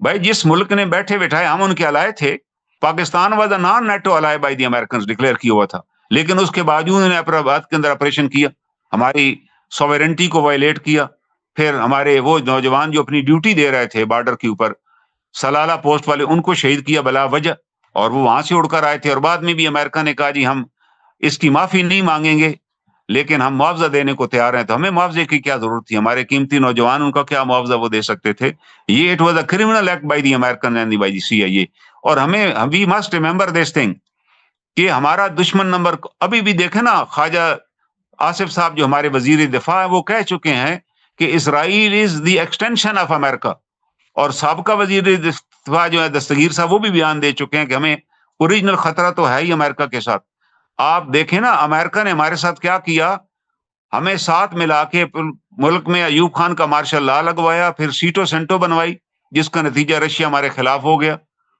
بھائی جس ملک نے بیٹھے بٹھائے ہم ان کے الائے تھے. Pakistan was a non NATO ally by the Americans declare کیا ہوا تھا, لیکن اس کے باوجود انہوں نے اپنا بات کے اندر آپریشن کیا, ہماری سوورنٹی کو وائلیٹ کیا. پھر ہمارے وہ نوجوان جو اپنی ڈیوٹی دے رہے تھے بارڈر کے اوپر سلالہ پوسٹ والے, ان کو شہید کیا بلا وجہ, اور وہ وہاں سے اڑ کر آئے تھے. اور بعد میں بھی امریکہ نے کہا جی ہم اس کی معافی نہیں مانگیں گے لیکن ہم معاوضہ دینے کو تیار ہیں. تو ہمیں معاوضے کی کیا ضرورت تھی, ہمارے قیمتی نوجوان ان کا کیا معاوضہ وہ دے سکتے تھے. یہ it was a criminal act by the American and by the C I A. اور we must remember this thing کہ ہمارا دشمن نمبر ابھی بھی دیکھیں نا, خواجہ آصف صاحب جو ہمارے وزیر دفاع ہیں وہ کہہ چکے ہیں کہ اسرائیل از دی ایکسٹینشن آف امریکہ. اور سابقہ وزیر دفاع جو ہے دستگیر صاحب وہ بھی بیان دے چکے ہیں کہ ہمیں اوریجنل خطرہ تو ہے ہی امریکہ کے ساتھ. آپ دیکھیں نا امریکہ نے ہمارے ساتھ کیا کیا, ہمیں ساتھ ملا کے ملک میں ایوب خان کا مارشل لا لگوایا, پھر سیٹو سینٹو بنوائی جس کا نتیجہ رشیا ہمارے خلاف ہو گیا.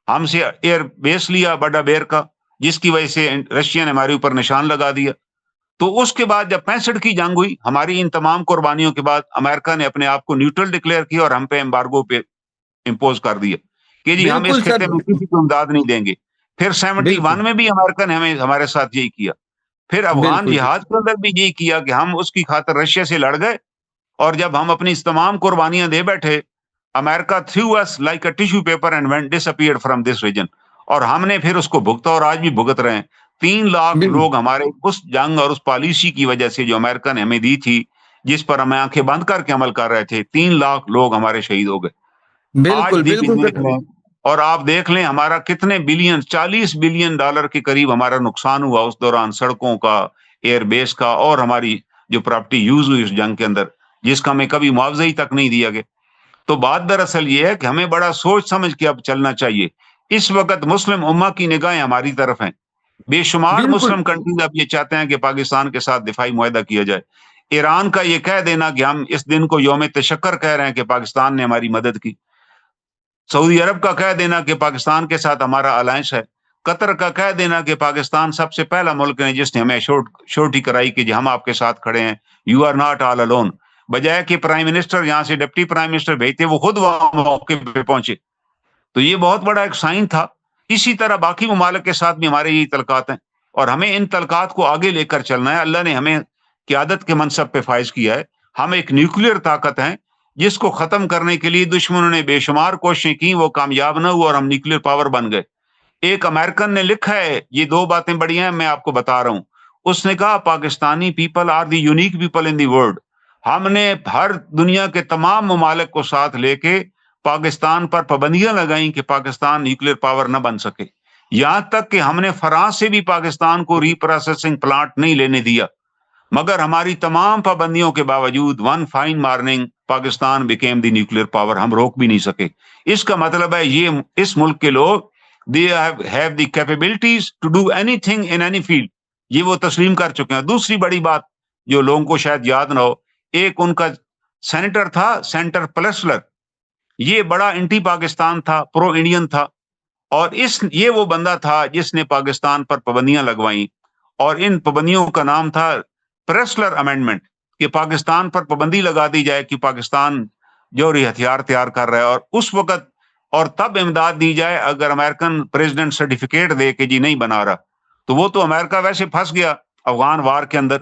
ہم سے ایئر بیس لیا بڑا بیر کا جس کی وجہ سے رشیا نے ہمارے اوپر نشان لگا دیا. تو اس کے بعد جب 65 کی جنگ ہوئی, ہماری ان تمام قربانیوں کے بعد امریکہ نے اپنے آپ کو نیوٹرل ڈکلیئر کیا اور ہم پہ ایمبارگو پہ امپوز کر دیا کہ جی ہم اس خطے میں کسی کو امداد نہیں دیں گے. پھر 71 میں بھی امریکہ نے ہمارے ساتھ یہی کیا. پھر افغان جہاد کے اندر بھی یہی کیا کہ ہم اس کی خاطر رشیا سے لڑ گئے, اور جب ہم اپنی تمام قربانیاں دے بیٹھے America threw us like a tissue paper and went disappeared from this region. اور ہم نے پھر اس کو بھگتا اور آج بھی بھگت رہے ہیں. 3 لاکھ لوگ ہمارے اس جنگ اور اس پالیسی کی وجہ سے جو امریکہ نے ہمیں دی تھی جس پر ہم آنکھیں بند کر کے عمل کر رہے تھے, 3 لاکھ لوگ ہمارے شہید ہو گئے. آج دیکھ لیں اور آپ دیکھ لیں ہمارا کتنے بلین, $40 بلین کے قریب ہمارا نقصان ہوا اس دوران, سڑکوں کا, ایئر بیس کا, اور ہماری جو پراپرٹی یوز ہوئی اس جنگ کے اندر جس کا ہمیں کبھی معاوضہ ہی تک نہیں دیا گیا. تو بات دراصل یہ ہے کہ ہمیں بڑا سوچ سمجھ کے اب چلنا چاہیے. اس وقت مسلم امہ کی نگاہیں ہماری طرف ہیں. بے شمار مسلم کنٹریز اب یہ چاہتے ہیں کہ پاکستان کے ساتھ دفاعی معاہدہ کیا جائے. ایران کا یہ کہہ دینا کہ ہم اس دن کو یوم تشکر کہہ رہے ہیں کہ پاکستان نے ہماری مدد کی. سعودی عرب کا کہہ دینا کہ پاکستان کے ساتھ ہمارا الائنس ہے. قطر کا کہہ دینا کہ پاکستان سب سے پہلا ملک ہے جس نے ہمیں شورٹی کرائی کہ ہم آپ کے ساتھ کھڑے ہیں, you are not all alone. بجائے کہ پرائم منسٹر یہاں سے ڈپٹی پرائم منسٹر بھیجتے وہ خود وہاں موقع پہ پہنچے. تو یہ بہت بڑا ایک سائن تھا. اسی طرح باقی ممالک کے ساتھ بھی ہمارے یہی تعلقات ہیں اور ہمیں ان تعلقات کو آگے لے کر چلنا ہے. اللہ نے ہمیں قیادت کے منصب پہ فائز کیا ہے. ہم ایک نیوکلیئر طاقت ہیں جس کو ختم کرنے کے لیے دشمنوں نے بے شمار کوششیں کی, وہ کامیاب نہ ہوا اور ہم نیوکلیر پاور بن گئے. ایک امریکن نے لکھا ہے, یہ دو باتیں بڑی ہیں, میں آپ کو بتا رہا ہوں. اس نے کہا Pakistani people are the unique people in the world. ہم نے ہر دنیا کے تمام ممالک کو ساتھ لے کے پاکستان پر پابندیاں لگائیں کہ پاکستان نیوکلیر پاور نہ بن سکے. یہاں تک کہ ہم نے فرانس سے بھی پاکستان کو ری پروسیسنگ پلانٹ نہیں لینے دیا. مگر ہماری تمام پابندیوں کے باوجود one fine morning Pakistan became the nuclear power, ہم روک بھی نہیں سکے. اس کا مطلب ہے یہ اس ملک کے لوگ they have the capabilities to do anything in any field. یہ وہ تسلیم کر چکے ہیں. دوسری بڑی بات جو لوگوں کو شاید یاد نہ ہو, ایک ان کا سینیٹر تھا سینٹر پلسلر, یہ بڑا انٹی پاکستان تھا, پرو انڈین تھا, اور یہ وہ بندہ تھا جس نے پاکستان پر پابندیاں لگوائیں, اور ان پابندیوں کا نام تھا پریسلر امینڈمنٹ, کہ پاکستان پر پابندی لگا دی جائے کہ پاکستان جوہری ہتھیار تیار کر رہا ہے, اور اس وقت اور تب امداد دی جائے اگر امریکن پریزیڈنٹ سرٹیفکیٹ دے کہ جی نہیں بنا رہا. تو وہ تو امریکہ ویسے پھنس گیا افغان وار کے اندر,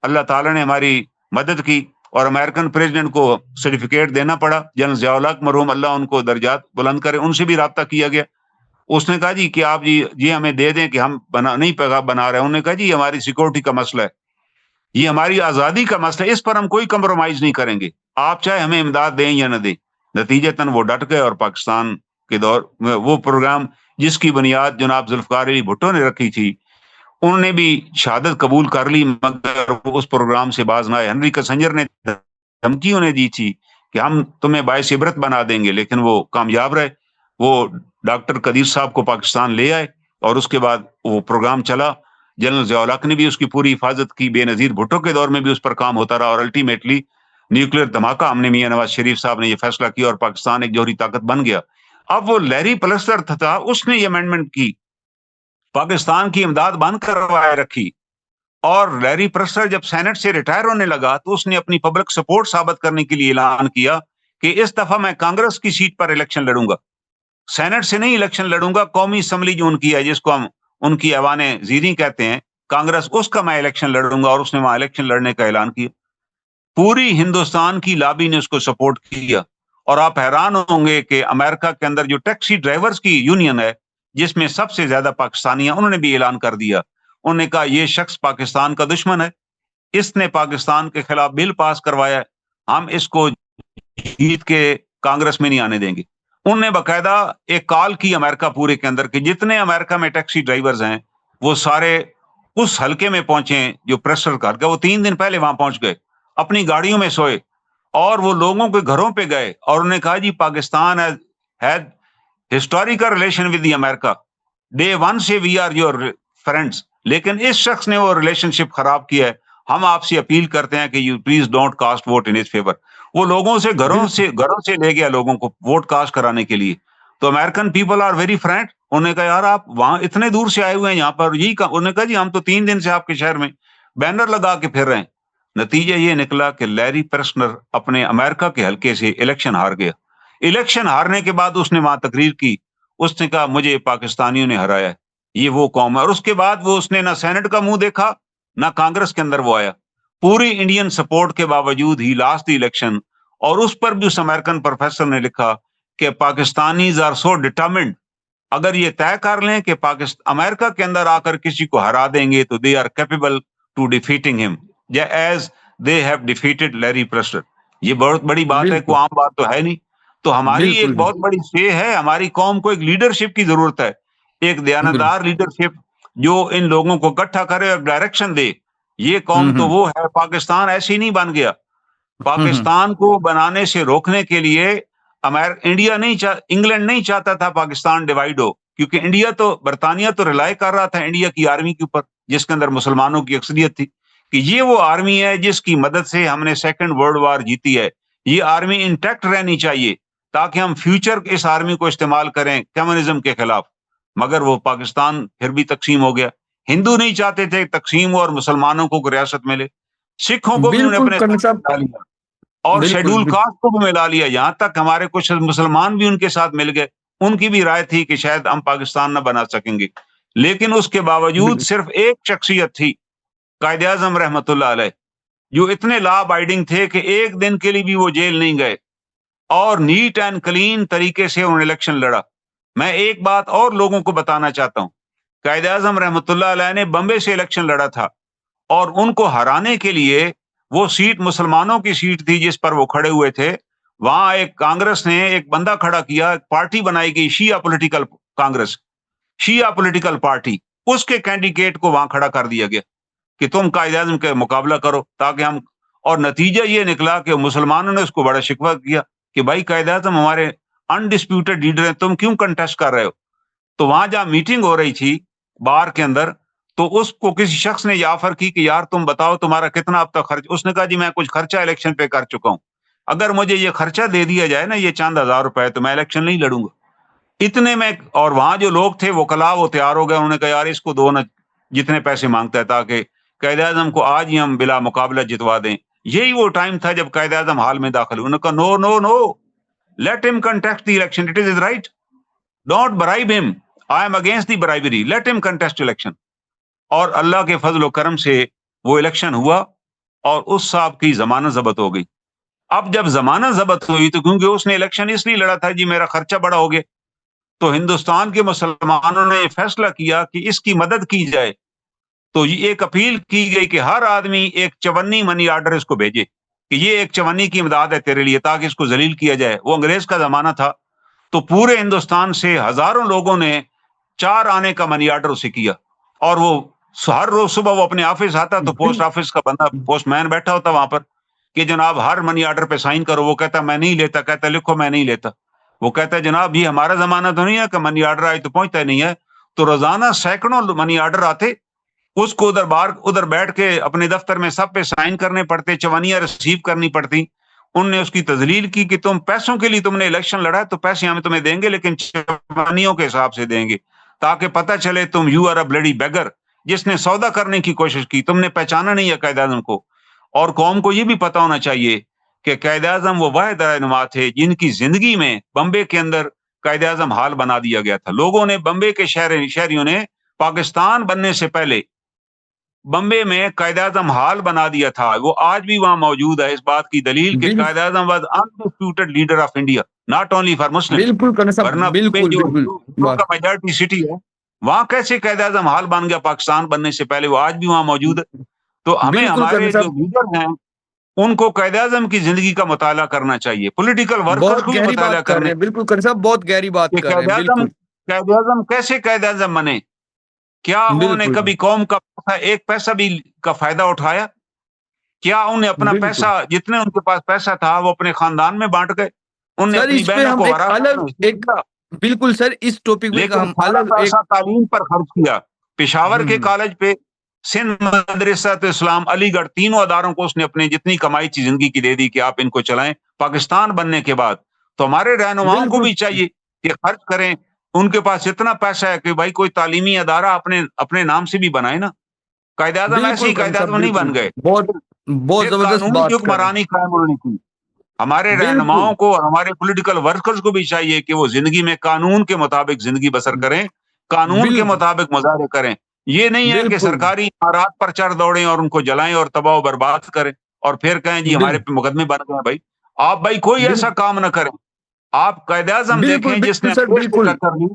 اللہ تعالیٰ نے ہماری مدد کی اور امریکن پریزیڈنٹ کو سرٹیفکیٹ دینا پڑا. جنرل ضیاء الحق مرحوم اللہ ان کو درجات بلند کرے, ان سے بھی رابطہ کیا گیا. اس نے کہا جی کہ آپ جی ہمیں دے دیں کہ ہم نہیں بنا رہے. انہوں نے کہا جی ہماری سیکورٹی کا مسئلہ ہے, یہ ہماری آزادی کا مسئلہ ہے, اس پر ہم کوئی کمپرومائز نہیں کریں گے, آپ چاہے ہمیں امداد دیں یا نہ دیں. نتیجتاً وہ ڈٹ گئے اور پاکستان کے دور میں وہ پروگرام جس کی بنیاد جناب ذوالفقار علی بھٹو نے رکھی تھی, انہوں نے بھی شہادت قبول کر لی, مگر اس پروگرام سے باز نہ آئے. ہنری کسنجر نے دھمکی انہیں دی تھی کہ ہم تمہیں باعث عبرت بنا دیں گے, لیکن وہ کامیاب رہے. وہ ڈاکٹر قدیر صاحب کو پاکستان لے آئے اور اس کے بعد وہ پروگرام چلا. جنرل ضیاء الحق نے بھی اس کی پوری حفاظت کی, بے نظیر بھٹو کے دور میں بھی اس پر کام ہوتا رہا, اور الٹیمیٹلی نیوکلیر دھماکہ ہم نے میاں نواز شریف صاحب نے یہ فیصلہ کیا اور پاکستان ایک جوہری طاقت بن گیا. اب وہ لیری پلسٹر تھا, اس نے یہ امینڈمنٹ کی, پاکستان کی امداد بند کروائے رکھی, اور لیری پلسٹر جب سینٹ سے ریٹائر ہونے لگا تو اس نے اپنی پبلک سپورٹ ثابت کرنے کے لیے اعلان کیا کہ اس دفعہ میں کانگریس کی سیٹ پر الیکشن لڑوں گا, سینٹ سے نہیں الیکشن لڑوں گا, قومی اسمبلی جو ان کی ہے جس کو ہم ان کی ایوان زیریں کہتے ہیں کانگریس, اس کا میں الیکشن لڑوں گا. اور اس نے وہاں الیکشن لڑنے کا اعلان کیا. پوری ہندوستان کی لابی نے اس کو سپورٹ کیا, اور آپ حیران ہوں گے کہ امریکہ کے اندر جو ٹیکسی ڈرائیورز کی یونین ہے جس میں سب سے زیادہ پاکستانی ہیں, انہوں نے بھی اعلان کر دیا. انہوں نے کہا یہ شخص پاکستان کا دشمن ہے, اس نے پاکستان کے خلاف بل پاس کروایا ہے, ہم اس کو جیت کے کانگریس میں نہیں آنے دیں گے. انہوں نے باقاعدہ ایک کال کی امریکہ پورے کے اندر کہ جتنے امریکہ میں ٹیکسی ڈرائیورز ہیں وہ سارے اس حلقے میں پہنچے جو پریسر کا حلقہ, وہ 3 دن پہلے وہاں پہنچ گئے, اپنی گاڑیوں میں سوئے, اور وہ لوگوں کے گھروں پہ گئے, اور انہوں نے کہا جی Pakistan has historical relation with the America, day 1 سے وی آر یور فرینڈس, لیکن اس شخص نے وہ ریلیشن شپ خراب کیا ہے. ہم آپ سے اپیل کرتے ہیں کہ you please don't cast vote in his favour. وہ لوگوں سے گھروں سے لے گیا لوگوں کو ووٹ کاسٹ کرانے کے لیے. تو American people are very friend. انہوں نے کہا یار آپ وہاں اتنے دور سے آئے ہوئے ہیں یہاں پر, یہی انہوں نے کہا جی ہم تو 3 دن سے آپ کے شہر میں بینر لگا کے پھر رہے ہیں. نتیجہ یہ نکلا کہ لیری پرسنر اپنے امریکہ کے حلقے سے الیکشن ہار گیا. الیکشن ہارنے کے بعد اس نے وہاں تقریر کی, اس نے کہا مجھے پاکستانیوں نے ہرایا ہے, یہ وہ قوم ہے. اور اس کے بعد اس نے نہ سینٹ کا منہ دیکھا نہ کانگریس کے اندر وہ آیا. پوری انڈین سپورٹ کے باوجود ہی لاسٹ دی الیکشن, اور اس پر بھی اس امریکن پروفیسر نے لکھا کہ پاکستانیز آر سو ڈٹرمنڈ, اگر یہ طے کر لیں کہ امریکہ کے اندر آ کر کسی کو ہرا دیں گے تو they are capable to defeating him as they have defeated Larry Pressler. یہ بہت بڑی بات ہے, کوئی عام بات تو ہے نہیں. تو ہماری ایک بہت بڑی شے ہے, ہماری قوم کو ایک لیڈرشپ کی ضرورت ہے, ایک دیانتدار لیڈرشپ جو ان لوگوں کو اکٹھا کرے اور ڈائریکشن دے. یہ قوم تو وہ ہے, پاکستان ایسے ہی نہیں بن گیا. پاکستان کو بنانے سے روکنے کے لیے انگلینڈ نہیں چاہتا تھا پاکستان ڈیوائڈ ہو, کیونکہ انڈیا تو برطانیہ تو ریلائی کر رہا تھا انڈیا کی آرمی کے اوپر جس کے اندر مسلمانوں کی اکثریت تھی, کہ یہ وہ آرمی ہے جس کی مدد سے ہم نے 2nd ورلڈ وار جیتی ہے. یہ آرمی انٹیکٹ رہنی چاہیے تاکہ ہم فیوچر اس آرمی کو استعمال کریں کمیونزم کے خلاف. مگر وہ پاکستان پھر بھی تقسیم ہو گیا. ہندو نہیں چاہتے تھے تقسیم اور مسلمانوں کو ریاست ملے, سکھوں کو بھی انہوں نے اپنے ساتھ لیا, اور شیڈول کاسٹ کو بھی ملا لیا. یہاں تک ہمارے کچھ مسلمان بھی ان کے ساتھ مل گئے. ان کی بھی رائے تھی کہ شاید ہم پاکستان نہ بنا سکیں گے, لیکن اس کے باوجود صرف ایک شخصیت تھی, قائد اعظم رحمت اللہ علیہ, جو اتنے لا ابائڈنگ تھے کہ ایک دن کے لیے بھی وہ جیل نہیں گئے. اور نیٹ اینڈ کلین طریقے سے انہوں نے الیکشن لڑا. میں ایک بات اور لوگوں کو بتانا چاہتا ہوں, قائد اعظم رحمۃ اللہ علیہ نے بمبے سے الیکشن لڑا تھا, اور ان کو ہرانے کے لیے وہ سیٹ مسلمانوں کی سیٹ تھی جس پر وہ کھڑے ہوئے تھے. وہاں ایک کانگریس نے ایک بندہ کھڑا کیا, ایک پارٹی بنائی گئی شیعہ پولیٹیکل کانگریس, شیعہ پولیٹیکل پارٹی, اس کے کینڈیڈیٹ کو وہاں کھڑا کر دیا گیا کہ تم قائد اعظم کے مقابلہ کرو تاکہ ہم, اور نتیجہ یہ نکلا کہ مسلمانوں نے اس کو بڑا شکوہ کیا کہ بھائی قائد اعظم ہمارے انڈسپیوٹڈ لیڈر ہیں, تم کیوں کنٹیسٹ کر رہے ہو. تو وہاں جہاں میٹنگ ہو رہی تھی بار کے اندر, تو اس کو کسی شخص نے یہ آفر کی کہ یار تم بتاؤ تمہارا کتنا اب تک خرچ. اس نے کہا جی میں کچھ خرچہ الیکشن پہ کر چکا ہوں, اگر مجھے یہ خرچہ دے دیا جائے نا, یہ چند ہزار روپے, تو میں الیکشن نہیں لڑوں گا. اتنے میں, اور وہاں جو لوگ تھے وکلاء وہ تیار ہو گئے, انہوں نے کہا یار اس کو دو نا جتنے پیسے مانگتا ہے تاکہ قائد اعظم کو آج ہی ہم بلا مقابلہ جتوا دیں. یہی وہ ٹائم تھا جب قائد اعظم حال میں داخل ہوئے. انہوں نے کہا no no no, let him contest the election, it is right, don't bribe him, I am against the bribery, let him contest election. اور اللہ کے فضل و کرم سے وہ الیکشن ہوا اور اس صاحب کی ضمانت ضبط ہو گئی. اب جب ضمانت ضبط ہوئی تو کیونکہ اس نے الیکشن اس لیے لڑا تھا جی میرا خرچہ بڑا ہو گیا, تو ہندوستان کے مسلمانوں نے یہ فیصلہ کیا کہ اس کی مدد کی جائے. تو یہ ایک اپیل کی گئی کہ ہر آدمی ایک 54 منی آرڈر اس کو بھیجے کہ یہ ایک 54 کی امداد ہے تیرے لیے, تاکہ اس کو ذلیل کیا جائے. وہ انگریز کا زمانہ تھا, تو پورے ہندوستان سے ہزاروں لوگوں نے 4 آنے کا منی آرڈر اسے کیا, اور وہ ہر روز صبح وہ اپنے آفس آتا تو پوسٹ آفس کا بندہ, پوسٹ مین بیٹھا ہوتا وہاں پر کہ جناب ہر منی آرڈر پہ سائن کرو. وہ کہتا میں نہیں لیتا, کہتا لکھو میں نہیں لیتا. وہ کہتا ہے جناب یہ ہمارا زمانہ تو نہیں ہے کہ منی آرڈر آئے تو پہنچتا نہیں ہے. تو روزانہ سینکڑوں منی آرڈر آتے, اس کو ادھر بیٹھ کے اپنے دفتر میں سب پہ سائن کرنے پڑتے, چونیاں ریسیو کرنی پڑتی. ان نے اس کی تذلیل کی کہ تم پیسوں کے لیے تم نے الیکشن لڑا ہے تو پیسے ہمیں تمہیں دیں گے, لیکن چونیوں کے حساب سے دیں گے, تاکہ پتہ چلے تم you are a bloody beggar, جس نے سودا کرنے کی کوشش کی. تم نے پہچانا نہیں ہے قائد اعظم کو. اور قوم کو یہ بھی پتا ہونا چاہیے کہ قائد اعظم وہ واحد رہنما تھے جن کی زندگی میں بمبے کے اندر قائد اعظم حال بنا دیا گیا تھا. لوگوں نے, بمبے کے شہریوں نے پاکستان بننے سے پہلے بمبے میں قائد اعظم حال بنا دیا تھا. وہ آج بھی وہاں موجود ہے, اس بات کی دلیل کہ Quaid Azam was undisputed leader of India, not only for Muslim. بالکل کرنا صاحب, ورنہ بالکل بالکل جو میجورٹی سٹی ہے وہاں کیسے قائد اعظم حال بن گیا پاکستان بننے سے پہلے, وہ آج بھی وہاں موجود ہے. تو ہمیں بالکل کرنا ہمارے جو صاحب, لیڈر ہیں ان کو قائد اعظم کی زندگی کا مطالعہ کرنا چاہیے, پولیٹیکل ورکرز بہت کو بھی گہری مطالعہ بات کر رہے کرنے ہیں. بالکل کرنا صاحب, بہت گہری بات کہ کر رہے ہیں. بالکل قائد اعظم کیسے قائد اعظم بنے. کیا انہوں نے بالکل کبھی قوم کا ایک پیسہ بھی کا فائدہ اٹھایا؟ کیا انہوں نے اپنا بالکل پیسہ, جتنے ان کے پاس پیسہ تھا وہ اپنے خاندان میں بانٹ گئے؟ انہوں نے سر, اپنی اس پہ بہنوں ہم کو ایک ہرا الگ ایک, بالکل سر اس ٹاپک پہ لیکن ہم سارا الگ ایک پیسہ تعلیم پر خرچ کیا. پشاور کے کالج پہ, سندھ مدرسۃ اسلام, علی گڑھ, تینوں اداروں کو اس نے اپنی جتنی کمائی تھی زندگی کی دے دی کہ آپ ان کو چلائیں پاکستان بننے کے بعد. تو ہمارے رہنماؤں کو بالکل بھی چاہیے کہ خرچ کریں. ان کے پاس اتنا پیسہ ہے کہ بھائی کوئی تعلیمی ادارہ اپنے نام سے بھی بنائے نا. قائد اعظم ایسے بالکل ہی کرنا قائد صاحب, اعظم نہیں بالکل بن گئے, بہت بہت ایک زبردست قانونی بات کر رہے حکمرانی قائم انہوں نے کی. ہمارے ہیں. بالکل رہنماؤں کو اور ہمارے پولیٹیکل ورکرز کو بھی چاہیے کہ وہ زندگی میں قانون کے مطابق زندگی بسر کریں, قانون کے بالکل مطابق مظاہرے کریں. یہ نہیں ہے کہ بالکل سرکاری عمارات پر چڑھ دوڑیں اور ان کو جلائیں اور تباہ و برباد کریں اور پھر کہیں جی ہمارے پہ مقدمے بن گئے. بھائی آپ بھائی کوئی ایسا کام نہ کریں. آپ قائد اعظم بالکل دیکھیں جس نے بالکل سر, انگریز سے بالکل ٹکر لی,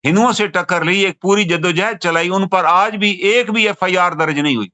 ہندوؤں سے ٹکر لی, ایک پوری جدوجہد چلائی, ان پر آج بھی ایک بھی ایف آئی آر درج نہیں ہوئی.